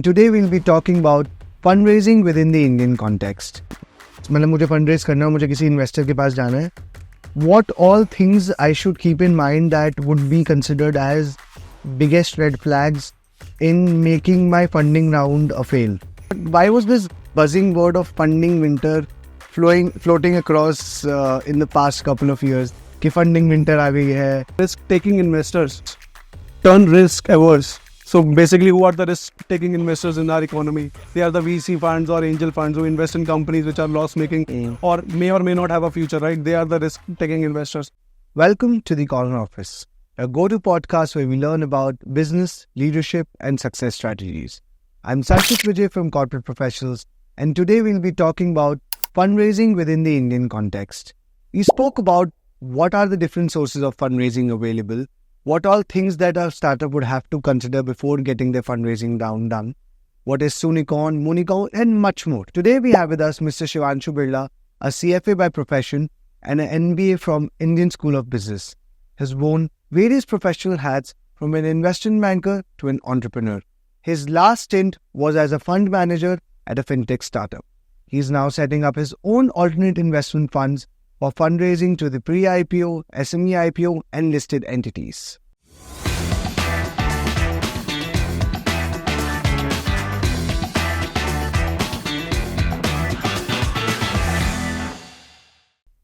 Today we'll be talking about fundraising within the Indian context. मतलब मुझे fundraise करना है, मुझे किसी investor के पास जाना है. What all things I should keep in mind that would be considered as biggest red flags in making my funding round a fail? Why was this buzzing word of funding winter floating across in the past couple of years? कि funding winter आ गई है. Risk-taking investors turn risk-averse. So basically, who are the risk-taking investors in our economy? They are the VC funds or angel funds who invest in companies which are loss-making or may not have a future, right? They are the risk-taking investors. Welcome to the Corner Office, a go-to podcast where we learn about business, leadership, and success strategies. I'm Sashit Vijay from Corporate Professionals, and today we'll be talking about fundraising within the Indian context. We spoke about what are the different sources of fundraising available, what all things that a startup would have to consider before getting their fundraising round done, what is Sunicorn, Moonicorn, and much more. Today we have with us Mr. Shivanshu Birla, a CFA by profession and an MBA from Indian School of Business. Has worn various professional hats from an investment banker to an entrepreneur. His last stint was as a fund manager at a fintech startup. He is now setting up his own alternate investment funds for fundraising to the pre-IPO, SME IPO, and listed entities.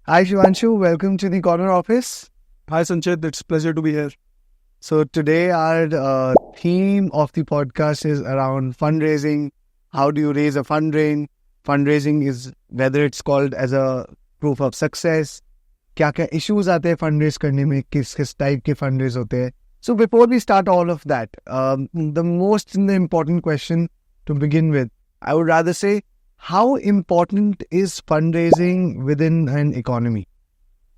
Hi Shivanshu, welcome to the Corner Office. Hi Sanchit, it's a pleasure to be here. So today our theme of the podcast is around fundraising. How do you raise a fundraising? Fundraising is whether it's called as a proof of success. क्या issues आते हैं fundraise करने में, किस type के fundraise होते हैं. So before we start all of that, the most important question to begin with, I would rather say, how important is fundraising within an economy?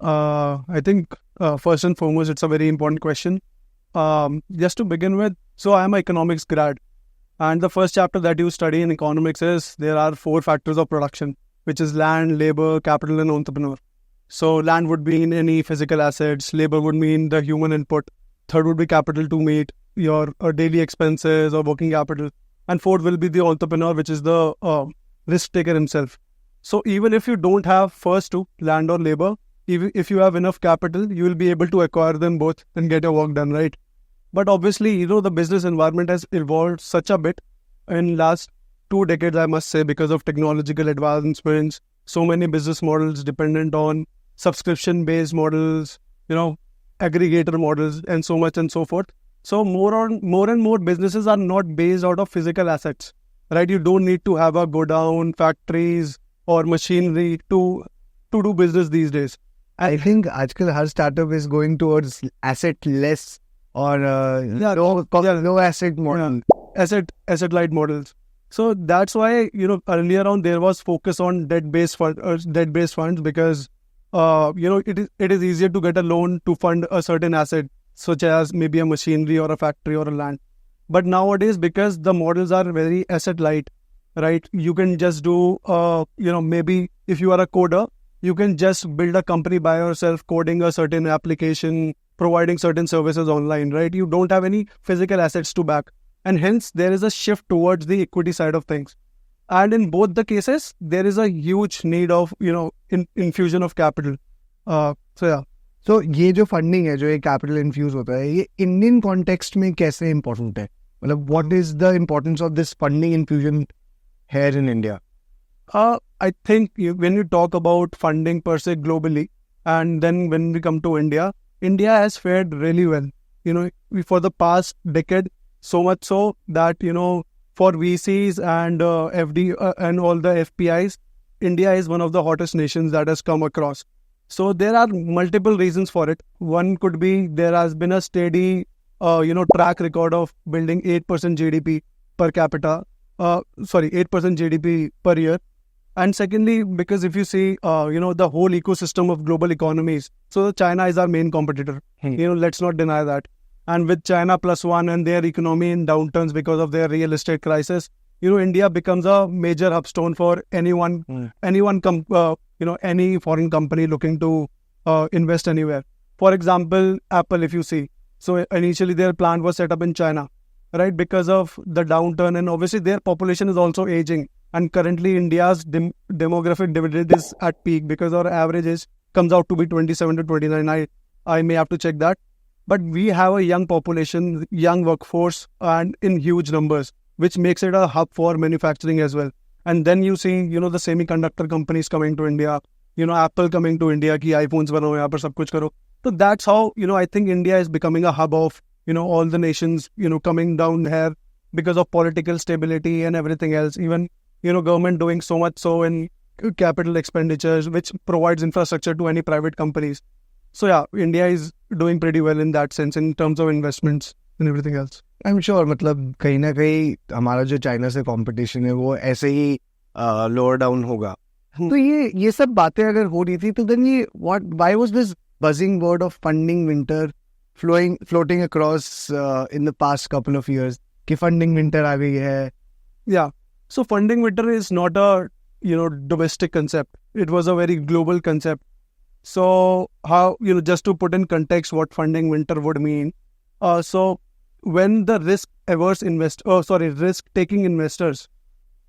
I think first and foremost, it's a very important question. Just to begin with, so I am an economics grad. And the first chapter that you study in economics is there are 4 factors of production, which is land, labor, capital, and entrepreneur. So land would mean any physical assets, labor would mean the human input, third would be capital to meet your daily expenses or working capital, and fourth will be the entrepreneur, which is the risk taker himself. So even if you don't have first 2, land or labor, if you have enough capital, you will be able to acquire them both and get your work done, right? But obviously, the business environment has evolved such a bit in last 2 decades, I must say, because of technological advancements. So many business models dependent on subscription-based models, aggregator models, and so much and so forth. So more and more businesses are not based out of physical assets, right? You don't need to have a godown, factories, or machinery to do business these days. I think आजकल हर startup is going towards asset-less or low asset model. Asset light models. So that's why earlier on there was focus on debt-based funds because it is easier to get a loan to fund a certain asset such as maybe a machinery or a factory or a land. But nowadays, because the models are very asset light, right? You can just do maybe if you are a coder, you can just build a company by yourself, coding a certain application, providing certain services online, right? You don't have any physical assets to back. And hence, there is a shift towards the equity side of things. And in both the cases, there is a huge need of, infusion of capital. So ये जो funding है, जो ये capital infuse होता है, ये Indian context में कैसे important है? मतलब what is the importance of this funding infusion here in India? I think when you talk about funding per se globally, and then when we come to India has fared really well. For the past decade, so much so that, for VCs and FD and all the FPIs, India is one of the hottest nations that has come across. So there are multiple reasons for it. One could be there has been a steady, track record of building 8% GDP per capita, 8% GDP per year. And secondly, because if you see, the whole ecosystem of global economies, so China is our main competitor. Let's not deny that. And with China +1 and their economy in downturns because of their real estate crisis, India becomes a major hubstone for any foreign company looking to invest anywhere. For example, Apple, if you see, so initially their plant was set up in China, right? Because of the downturn, and obviously their population is also aging. And currently India's demographic dividend is at peak because our average age comes out to be 27 to 29. I may have to check that. But we have a young population, young workforce, and in huge numbers, which makes it a hub for manufacturing as well. And then you see, the semiconductor companies coming to India, Apple coming to India, ki iPhones bano, yahan par sab kuch karo. So that's how, I think India is becoming a hub of, all the nations, coming down here because of political stability and everything else. Even, government doing so much so in capital expenditures, which provides infrastructure to any private companies. So yeah, India is doing pretty well in that sense in terms of investments and everything else. I'm sure, मतलब कहीं ना कहीं हमारा जो China से competition है वो ऐसे ही लोअर डाउन होगा. तो ये सब बातें अगर हो रही थी तो then ये why was this buzzing word of funding winter floating across in the past couple of years कि funding winter आ गई है? Yeah, so funding winter is not a domestic concept. It was a very global concept. So how, just to put in context what funding winter would mean. So when the risk-taking investors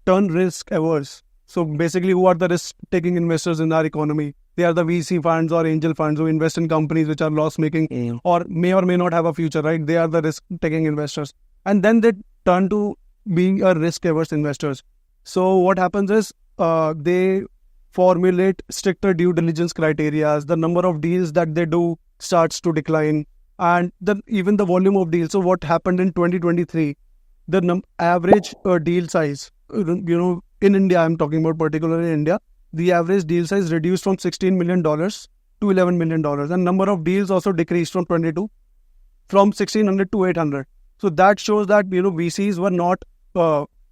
turn risk-averse. So basically, who are the risk-taking investors in our economy? They are the VC funds or angel funds who invest in companies which are loss-making or may not have a future, right? They are the risk-taking investors. And then they turn to being a risk-averse investors. So what happens is they formulate stricter due diligence criteria. The number of deals that they do starts to decline, and even the volume of deals. So what happened in 2023, the average deal size, in India, I'm talking about particularly in India, the average deal size reduced from $16 million to $11 million. And number of deals also decreased from 1,600 to 800. So that shows that, VCs were not,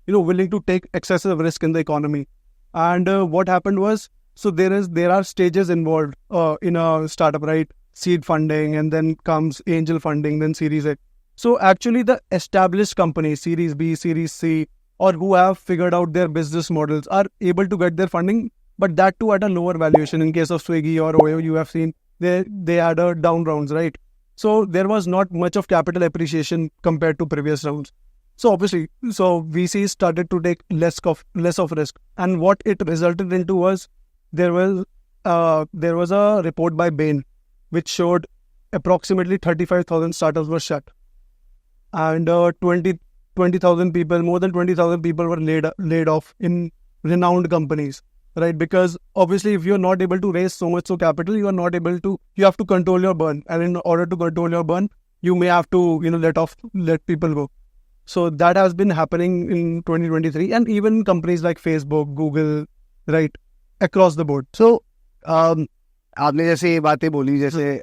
willing to take excessive risk in the economy. And what happened was, so there are stages involved in a startup, right? Seed funding, and then comes angel funding, then Series A. So actually the established companies, Series B, Series C, or who have figured out their business models are able to get their funding, but that too at a lower valuation. In case of Swiggy or Oyo, you have seen they had a down rounds, right? So there was not much of capital appreciation compared to previous rounds. So obviously, VCs started to take less of risk, and what it resulted into was there was a report by Bain which showed approximately 35,000 startups were shut, and 20,000 people, more than 20,000 people were laid off in renowned companies, right? Because obviously, if you're not able to raise so much capital, you have to control your burn, and in order to control your burn, you may have to let people go. So that has been happening in 2023, and even companies like Facebook, Google, right, across the board. So, आपने जैसे ये बातें बोली जैसे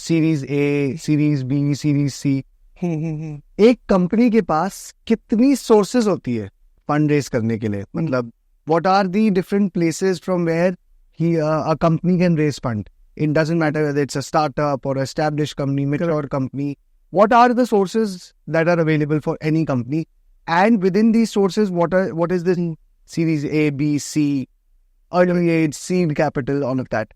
series A, series B, series C, एक company के पास कितनी sources होती है फंड रेज करने के लिए? मतलब what are the different places from where a company can raise fund? It doesn't matter whether it's a startup or established company, mature company. What are the sources that are available for any company? And within these sources, what is this Series A, B, C, early age, seed capital, all of that?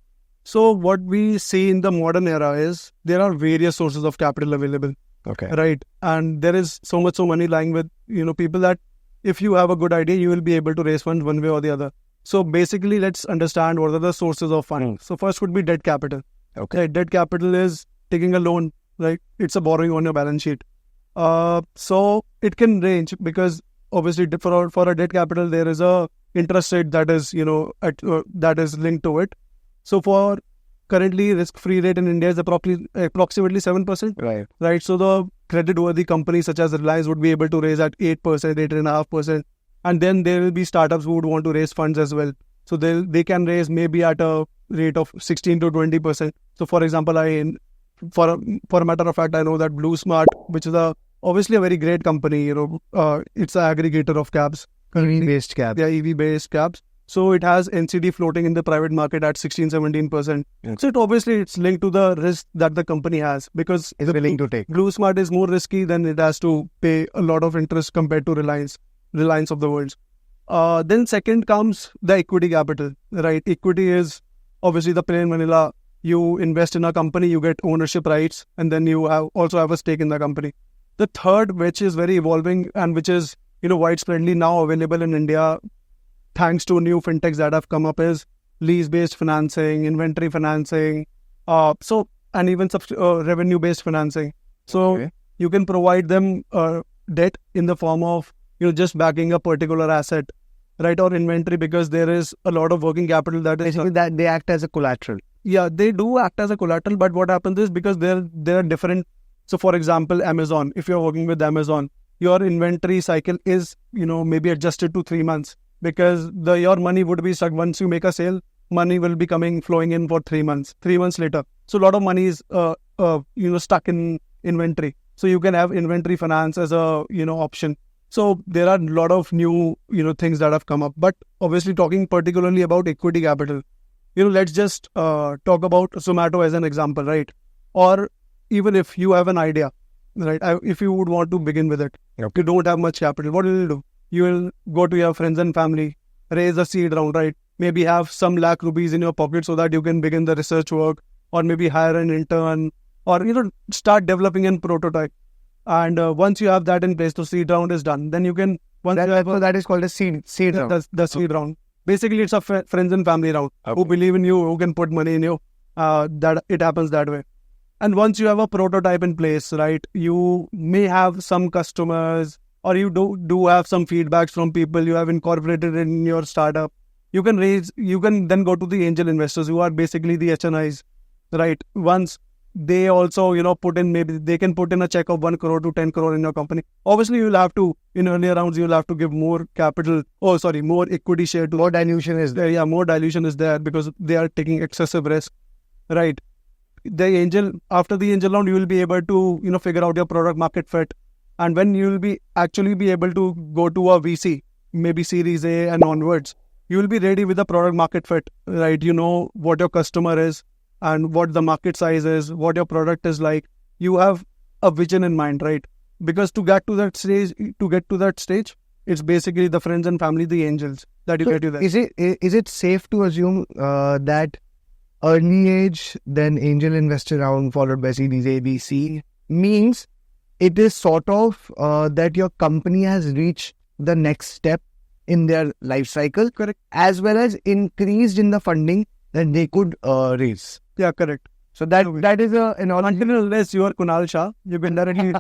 So what we see in the modern era is there are various sources of capital available. Okay. Right. And there is so much money lying with, people that if you have a good idea, you will be able to raise funds one way or the other. So basically, let's understand what are the sources of funding. So first would be debt capital. Okay. Debt capital is taking a loan, right? It's a borrowing on your balance sheet. So it can range because obviously for a debt capital, there is a interest rate that is, that is linked to it. So for currently risk-free rate in India is approximately 7%. Right. So the credit-worthy companies such as Reliance would be able to raise at 8%, 8.5%. And then there will be startups who would want to raise funds as well. So they can raise maybe at a rate of 16 to 20%. So for example, for a matter of fact, I know that BlueSmart, which is obviously a very great company, it's an aggregator of cabs. EV-based cabs. Yeah, EV-based cabs. So it has NCD floating in the private market at 16-17%. Yes. So it's linked to the risk that the company has because it's willing to take. BlueSmart is more risky than it has to pay a lot of interest compared to Reliance of the world. Then second comes the equity capital, right? Equity is obviously the plain vanilla. You invest in a company, you get ownership rights, and then you also have a stake in the company. The third, which is very evolving and which is, widespreadly now available in India, thanks to new fintechs that have come up, is lease-based financing, inventory financing, and even revenue-based financing. So you can provide them debt in the form of just backing a particular asset, right, or inventory, because there is a lot of working capital that is basically that they act as a collateral. Yeah, they do act as a collateral, but what happens is, because there are different. So, for example, Amazon. If you're working with Amazon, your inventory cycle is maybe adjusted to 3 months, because your money would be stuck once you make a sale. Money will be flowing in for 3 months. 3 months later, so a lot of money is stuck in inventory. So you can have inventory finance as a option. So there are a lot of new things that have come up. But obviously, talking particularly about equity capital, let's just talk about Zomato as an example, right? Or even if you have an idea, right? If you would want to begin with it, you don't have much capital, what will you do? You will go to your friends and family, raise a seed round, right? Maybe have some lakh rupees in your pocket so that you can begin the research work, or maybe hire an intern, or start developing a prototype. And once you have that in place, the seed round is done. Then you can that is called a seed round. The seed round. Basically, it's a friends and family round who believe in you, who can put money in you. That it happens that way. And once you have a prototype in place, right, you may have some customers, or you do have some feedbacks from people you have incorporated in your startup. You can then go to the angel investors, who are basically the HNIs, right? Once they also, maybe they can put in a check of 1 crore to 10 crore in your company. Obviously, you'll have to, in earlier rounds, you'll have to give more more equity share to. More dilution is there. Yeah, more dilution is there, because they are taking excessive risk, right? After the angel round, you will be able to, figure out your product market fit. And when you will be able to go to a VC, maybe Series A and onwards, you will be ready with the product market fit, right? You know what your customer is and what the market size is, what your product is like. You have a vision in mind, right? Because to get to that stage, it's basically the friends and family, the angels, that you get to that. Is it safe to assume that early age, then angel investor round followed by Series A, B, C means it is sort of that your company has reached the next step in their life cycle, correct, as well as increased in the funding that they could raise. Yeah, correct. So that is unless you are Kunal Shah, you can directly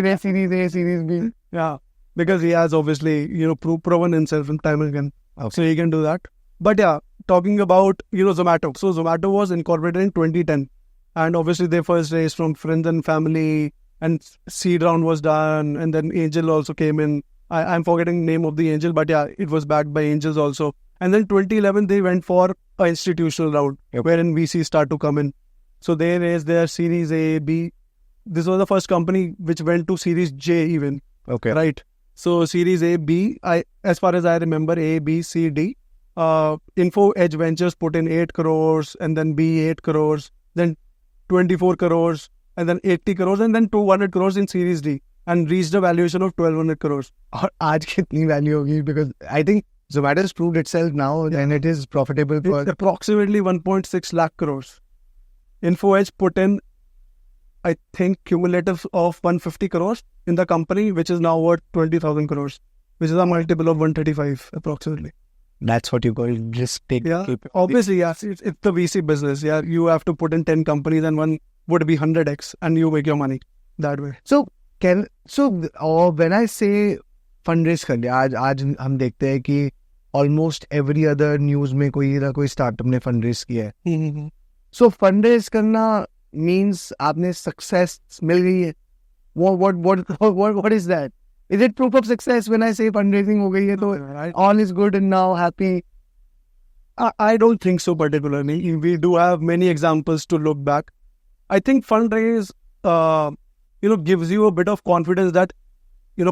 raise Series A, Series B. Yeah, because he has obviously proven himself in time again, so he can do that. But yeah, talking about Zomato. So Zomato was incorporated in 2010, and obviously they first raised from friends and family, and seed round was done, and then angel also came in. I'm forgetting the name of the angel, but yeah, it was backed by angels also. And then 2011 they went for an institutional round, wherein VCs start to come in. So they raised their Series A, B. This was the first company which went to Series J even. Okay. Right. So Series A, B, as far as I remember, A, B, C, D. Info Edge Ventures put in 8 crores, and then B 8 crores, then 24 crores, and then 80 crores, and then 200 crores in Series D, and reached a valuation of 1200 crores. और आज कितनी value होगी? Because I think Zomato has proved itself now, and it is profitable for approximately 1.6 lakh crores. Info Edge put in, I think, cumulative of 150 crores in the company, which is now worth 20,000 crores, which is a multiple of 135 approximately. That's what you call risk take. Yeah, obviously, yes, it's the VC business. Yeah, you have to put in 10 companies, and one would be 100x, and you make your money that way. So when I say fundraise कर लिया, आज हम देखते हैं कि almost every other news में कोई startup ने fundraise किया है. So fundraise करना means आपने success मिल गई है. What is that? Is it proof of success when I say fundraising हो गई है तो all is good and now happy? I don't think so particularly. We do have many examples to look back. I think fundraise, gives you a bit of confidence that,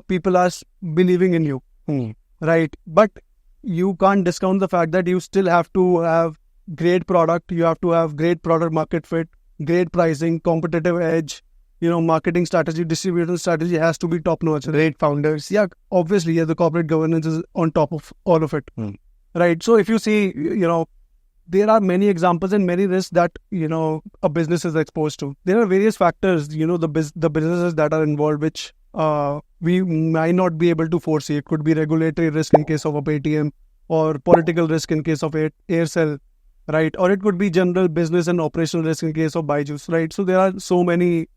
people are believing in you, right? But you can't discount the fact that you still have to have great product. You have to have great product market fit, great pricing, competitive edge. Marketing strategy, distribution strategy has to be top notch. Great founders. Yeah, obviously, the corporate governance is on top of all of it. Right. So if you see, there are many examples and many risks that, a business is exposed to. There are various factors, the businesses that are involved, which we might not be able to foresee. It could be regulatory risk in case of a Paytm, or political risk in case of Aircel, right? Or it could be general business and operational risk in case of Byju's, right? So there are so many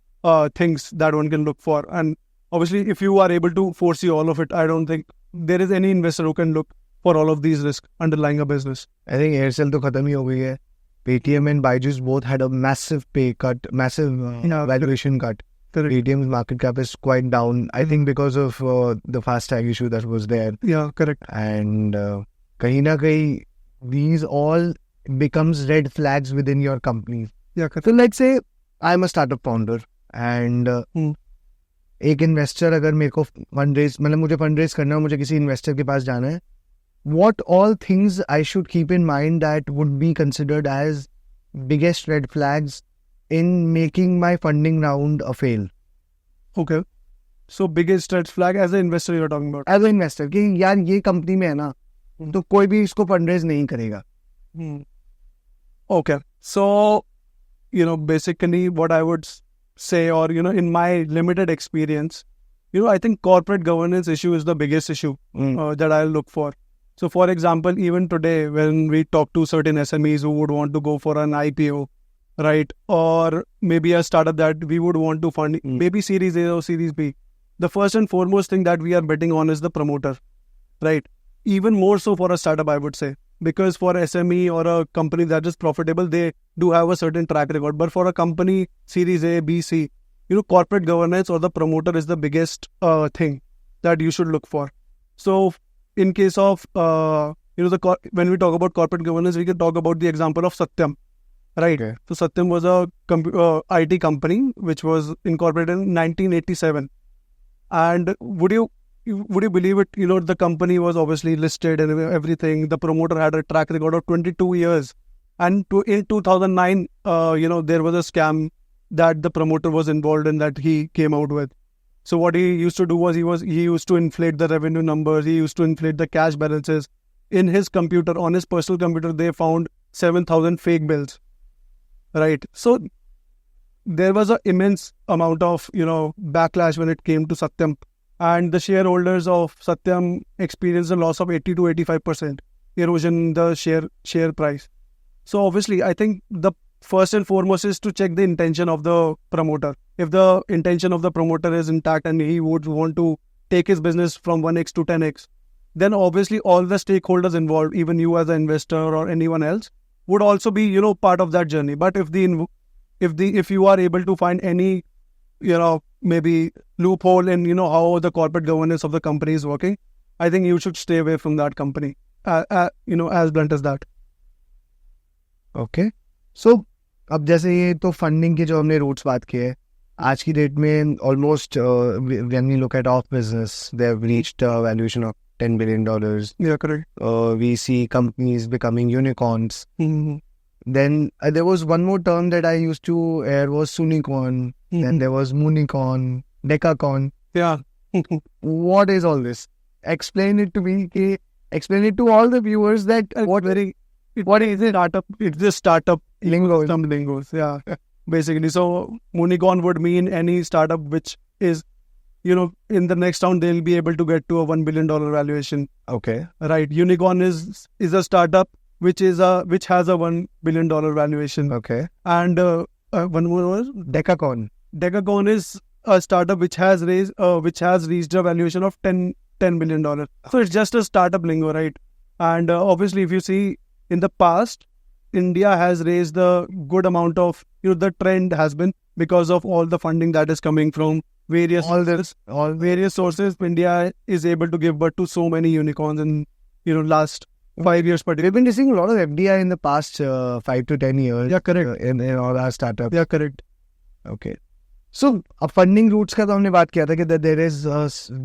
things that one can look for. And obviously, if you are able to foresee all of it, I don't think there is any investor who can look for all of these risks underlying a business. I think Aircel to khatam hi ho gayi hai. Paytm and Byju's both had a massive pay cut, massive valuation cut. Correct. Paytm's market cap is quite down, I think, because of the FASTag issue that was there. Yeah, correct. And kahin na kahin, these all becomes red flags within your company. Yeah, correct. So let's say I'm a startup founder and एक investor अगर मेरे को fund मतलब मुझे fund raise करना है, मुझे किसी इन्वेस्टर के पास जाना है, what all things I should keep in mind that would be considered as biggest red flags in making my funding round a fail? Okay. So biggest red flag as an investor you're talking about? As an investor, कि यार ये company में है ना, तो कोई भी इसको फंड रेज नहीं करेगा. Okay. So, basically what I would say, or, in my limited experience, I think corporate governance issue is the biggest issue that I'll look for. So, for example, even today, when we talk to certain SMEs who would want to go for an IPO, right, or maybe a startup that we would want to fund, maybe Series A or Series B, the first and foremost thing that we are betting on is the promoter, right? Even more so for a startup, I would say, because for SME or a company that is profitable, they do have a certain track record. But for a company, Series A, B, C, corporate governance or the promoter is the biggest thing that you should look for. So, in case of, when we talk about corporate governance, we can talk about the example of Satyam, right? Okay. So, Satyam was a IT company which was incorporated in 1987. And would you believe it? The company was obviously listed and everything. The promoter had a track record of 22 years. And in 2009, there was a scam that the promoter was involved in that he came out with. So what he used to do was he used to inflate the revenue numbers. He used to inflate the cash balances. In his computer, on his personal computer, they found 7,000 fake bills, right? So there was an immense amount of, backlash when it came to Satyam. And the shareholders of Satyam experienced a loss of 80 to 85% erosion in the share price. So obviously, I think the first and foremost is to check the intention of the promoter. If the intention of the promoter is intact and he would want to take his business from 1x to 10x, then obviously all the stakeholders involved, even you as an investor or anyone else, would also be, part of that journey. But if you are able to find any, maybe loophole in, how the corporate governance of the company is working, I think you should stay away from that company. As blunt as that. Okay. So, अब जैसे ये तो funding के जो हमने roots बात किए हैं, आज की डेट में almost when we look at off business, they have reached a valuation of $10 billion. Yeah, correct. We see companies becoming unicorns. Then there was one more term that I used to hear was Sunicorn. Then there was Moonicorn, Decacorn. Yeah. What is all this? Explain it to me. Explain it to all the viewers that what is it? Startup. It's just startup lingo. Some lingos. Yeah. Basically. So Moonicorn would mean any startup which is, in the next round they'll be able to get to a $1 billion valuation. Okay. Right. Unicorn is a startup which has a $1 billion valuation. Okay. And one more was Decacorn. Decacorn is a startup which has reached a valuation of $10 billion. So it's just a startup lingo, right? And obviously, if you see in the past, India has raised a good amount of, the trend has been because of all the funding that is coming from various sources. India is able to give birth to so many unicorns in, last 5 years. But we've been receiving a lot of FDI in the past 5 to 10 years. Yeah, correct. In all our startups. Yeah, correct. Okay. So, funding routes का तो हमने बात किया था कि that there is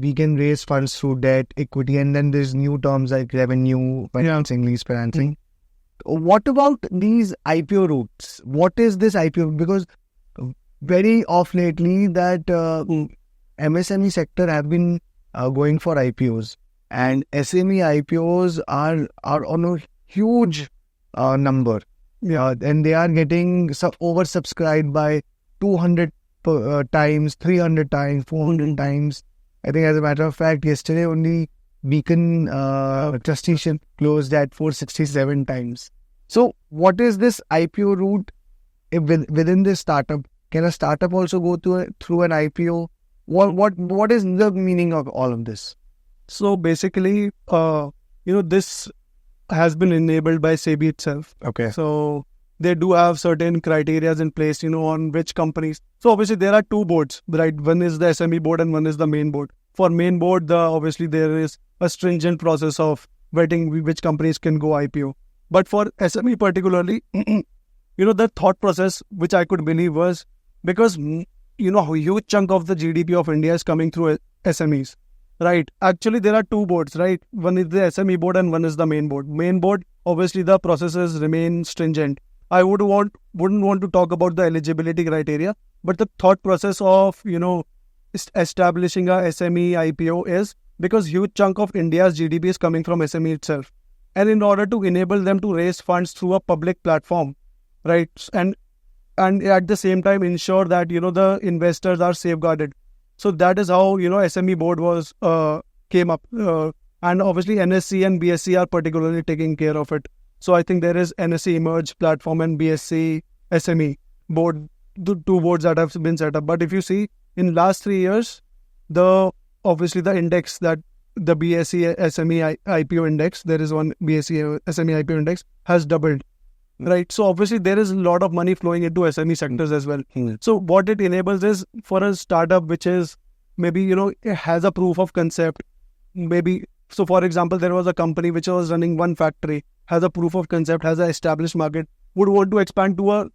we can raise funds through debt, equity, and then there's new terms like revenue financing, lease financing. What about these IPO routes? What is this IPO? Because very off lately that MSME sector have been going for IPOs, and SME IPOs are on a huge number. Yeah. And they are getting oversubscribed by 200 times, 300 times, 400 times. I think, as a matter of fact, yesterday only Beacon trusteeship closed at 467 times. So, what is this IPO route within this startup? Can a startup also go through an IPO? What is the meaning of all of this? So basically, this has been enabled by SEBI itself. Okay. So they do have certain criteria in place, on which companies. So obviously there are two boards, right? One is the SME board and one is the main board. For main board, obviously there is a stringent process of vetting which companies can go IPO. But for SME particularly, the thought process which I could believe was because, a huge chunk of the GDP of India is coming through SMEs. Right. Actually, there are two boards, right? One is the SME board and one is the main board. Main board, obviously, the processes remain stringent. I wouldn't want to talk about the eligibility criteria, but the thought process of, establishing a SME IPO is because huge chunk of India's GDP is coming from SME itself. And in order to enable them to raise funds through a public platform, right? And at the same time ensure that, the investors are safeguarded. So that is how, SME board was came up. And obviously NSE and BSE are particularly taking care of it. So I think there is NSE Emerge platform and BSE SME board, the two boards that have been set up. But if you see in last 3 years, the index that the BSE SME IPO index, there is one BSE SME IPO index, has doubled. Right. So obviously there is a lot of money flowing into SME sectors as well. So what it enables is for a startup which is maybe, it has a proof of concept. Maybe, so for example, there was a company which was running one factory, has a proof of concept, has an established market, would want to expand to a,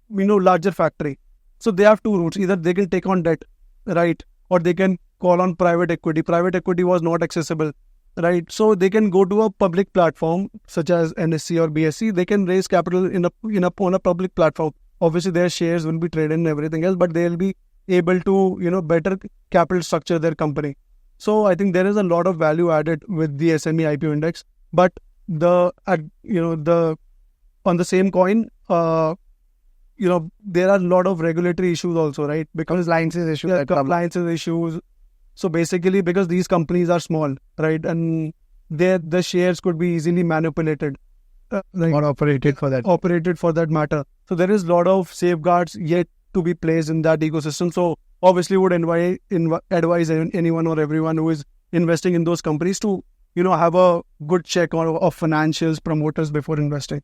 larger factory. So they have two routes. Either they can take on debt, right? Or they can call on private equity. Private equity was not accessible. Right, so they can go to a public platform such as NSE or BSE. They can raise capital on a public platform. Obviously, their shares will be traded and everything else, but they'll be able to better capital structure their company. So I think there is a lot of value added with the SME IPO index. But on the same coin, there are a lot of regulatory issues also, right? Because compliance issues. So basically, because these companies are small, right, and the shares could be easily manipulated, or operated for that matter. So there is a lot of safeguards yet to be placed in that ecosystem. So obviously, would advise anyone or everyone who is investing in those companies to have a good check of financials, promoters before investing.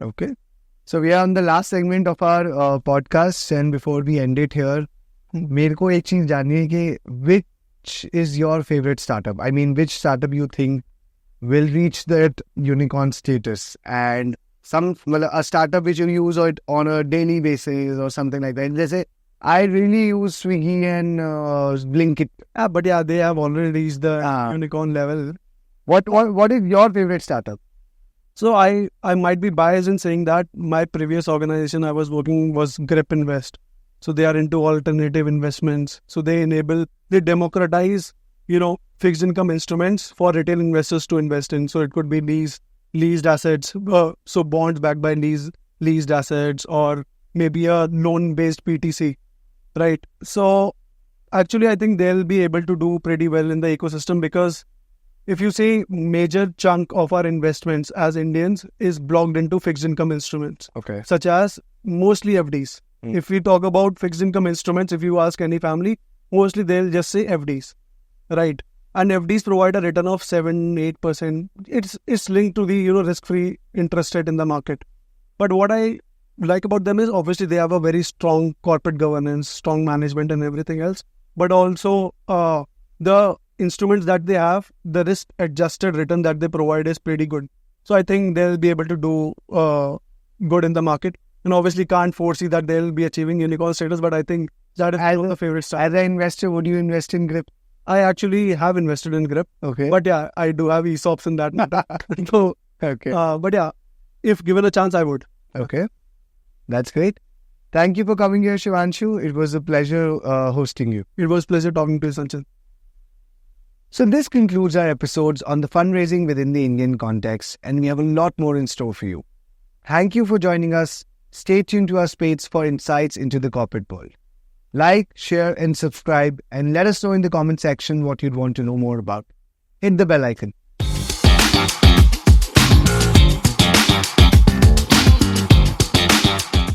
Okay. So we are on the last segment of our podcast, and before we end it here, मेरे को एक चीज जाननी है कि which is your favorite startup? I mean, which startup you think will reach that unicorn status, and a startup which you use it on a daily basis or something like that. Let's say I really use Swiggy and Blinkit. But yeah, they have already reached the unicorn level. What is your favorite startup? So I might be biased in saying that my previous organization I was working was Grip Invest. So they are into alternative investments. So they democratize, fixed income instruments for retail investors to invest in. So it could be leased assets, so bonds backed by leased assets, or maybe a loan-based PTC, right? So actually, I think they'll be able to do pretty well in the ecosystem, because if you see, major chunk of our investments as Indians is blocked into fixed income instruments, okay, such as mostly FDs. If we talk about fixed income instruments, if you ask any family, mostly they'll just say FDs, right? And FDs provide a return of 7-8%. It's linked to the risk-free interest rate in the market. But what I like about them is obviously they have a very strong corporate governance, strong management, and everything else. But also the instruments that they have, the risk-adjusted return that they provide is pretty good. So I think they'll be able to do good in the market. And obviously can't foresee that they'll be achieving unicorn status, but I think that is one of the favorite stuff. As an investor, would you invest in Grip? I actually have invested in Grip. Okay. But yeah, I do have ESOPs in that matter. So, okay. But yeah, if given a chance, I would. Okay. That's great. Thank you for coming here, Shivanshu. It was a pleasure hosting you. It was a pleasure talking to you, Sanchit. So this concludes our episodes on the fundraising within the Indian context, and we have a lot more in store for you. Thank you for joining us. Stay tuned to our space for insights into the corporate world. Like, share, and subscribe, and let us know in the comment section what you'd want to know more about. Hit the bell icon.